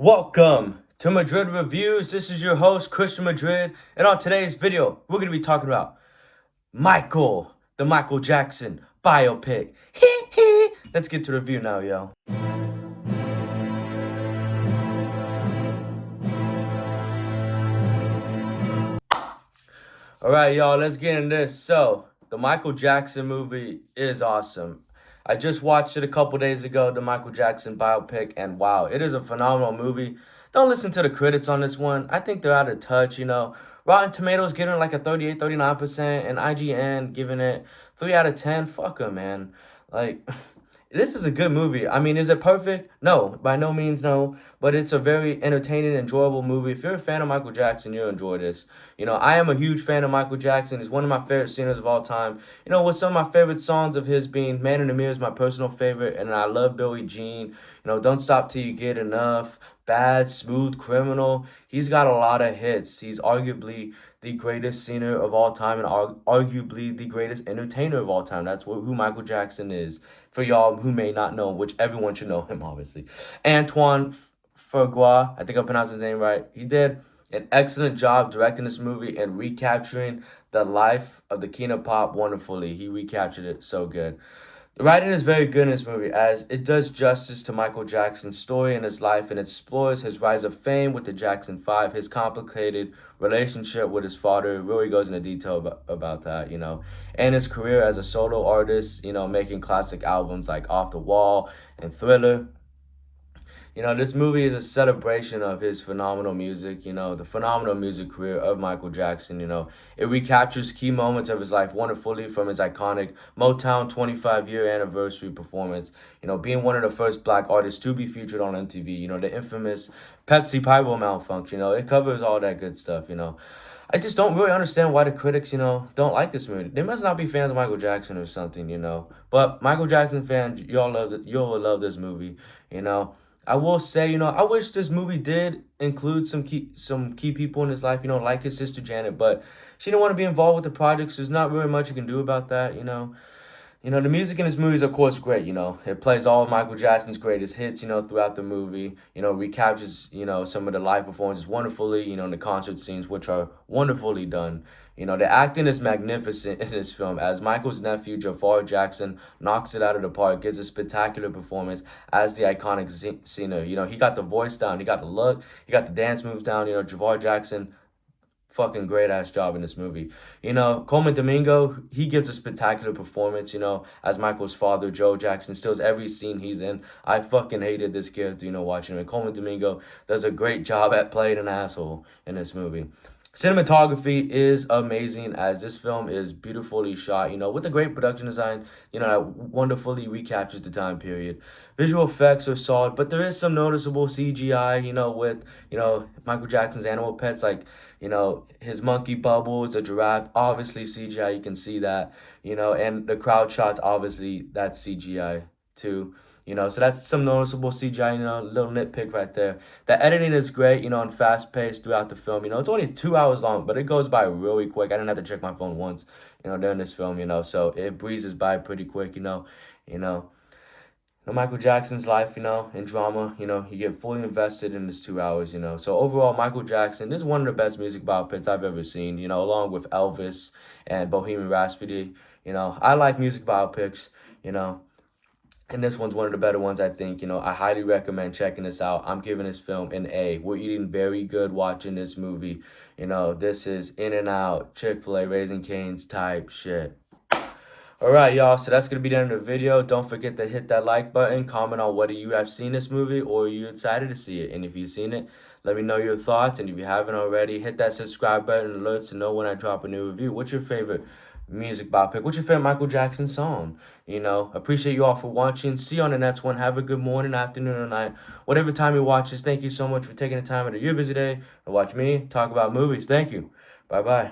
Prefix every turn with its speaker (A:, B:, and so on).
A: Welcome to Madrid Reviews. This is your host, Christian Madrid. And on today's video, we're going to be talking about Michael, the Michael Jackson biopic. Let's get to the review now, yo. All right, y'all, let's get into this. So, the Michael Jackson movie is awesome. I just watched it a couple days ago, the Michael Jackson biopic, and wow, it is a phenomenal movie. Don't listen to the critics on this one. I think they're out of touch. Rotten Tomatoes giving it like a 38, 39%, and IGN giving it 3 out of 10. Fuck them, man. Like, this is a good movie. I mean, is it perfect? No, by no means no. But it's a very entertaining, enjoyable movie. If you're a fan of Michael Jackson, you'll enjoy this. I am a huge fan of Michael Jackson. He's one of my favorite singers of all time. With some of my favorite songs of his being Man in the Mirror is my personal favorite. And I love Billie Jean. Don't Stop Till You Get Enough. Bad, Smooth Criminal. He's got a lot of hits. He's arguably the greatest singer of all time and arguably the greatest entertainer of all time. That's who Michael Jackson is. For y'all who may not know, which everyone should know him, obviously. Antoine Fuqua, I think I pronounced his name right. He did an excellent job directing this movie and recapturing the life of the King of Pop wonderfully. He recaptured it so good. The writing is very good in this movie as it does justice to Michael Jackson's story and his life and explores his rise of fame with the Jackson 5, his complicated relationship with his father. It really goes into detail about that, and his career as a solo artist, making classic albums like Off the Wall and Thriller. This movie is a celebration of his phenomenal music, the phenomenal music career of Michael Jackson. It recaptures key moments of his life wonderfully from his iconic Motown 25-year anniversary performance, being one of the first black artists to be featured on MTV, the infamous Pepsi Pyro malfunction, it covers all that good stuff. I just don't really understand why the critics, don't like this movie. They must not be fans of Michael Jackson or something. But Michael Jackson fans, you'll love this movie. I will say, I wish this movie did include some key people in his life, like his sister Janet, but she didn't want to be involved with the project, so there's not really much you can do about that. The music in this movie is, of course, great, It plays all of Michael Jackson's greatest hits, throughout the movie. Recaptures, some of the live performances wonderfully, the concert scenes, which are wonderfully done. The acting is magnificent in this film as Michael's nephew, Jafar Jackson, knocks it out of the park, gives a spectacular performance as the iconic singer. He got the voice down, he got the look, he got the dance moves down. Jafar Jackson, fucking great ass job in this movie. Coleman Domingo, he gives a spectacular performance, as Michael's father, Joe Jackson, steals every scene he's in. I fucking hated this character, watching him. And Coleman Domingo does a great job at playing an asshole in this movie. Cinematography is amazing as this film is beautifully shot, with a great production design, that wonderfully recaptures the time period. Visual effects are solid, but there is some noticeable CGI, with, Michael Jackson's animal pets, like, his monkey Bubbles, the giraffe, obviously CGI, you can see that, and the crowd shots, obviously, that's CGI too. So that's some noticeable CGI, little nitpick right there. The editing is great, and fast-paced throughout the film. It's only 2 hours long, but it goes by really quick. I didn't have to check my phone once, during this film, so it breezes by pretty quick, Michael Jackson's life, and drama, you get fully invested in this 2 hours, So overall, Michael Jackson is one of the best music biopics I've ever seen, along with Elvis and Bohemian Rhapsody. I like music biopics, and this one's one of the better ones, I think. I highly recommend checking this out. I'm giving this film an A. We're eating very good watching this movie. This is In-N-Out, Chick-fil-A, Raising Cane's type shit. All right, y'all. So that's going to be the end of the video. Don't forget to hit that like button. Comment on whether you have seen this movie or you're excited to see it. And if you've seen it, let me know your thoughts. And if you haven't already, hit that subscribe button and alerts to know when I drop a new review. What's your favorite music biopic? What's your favorite Michael Jackson song? Appreciate you all for watching. See you on the next one. Have a good morning, afternoon, or night. Whatever time you watch this, thank you so much for taking the time out of your busy day to watch me talk about movies. Thank you. Bye-bye.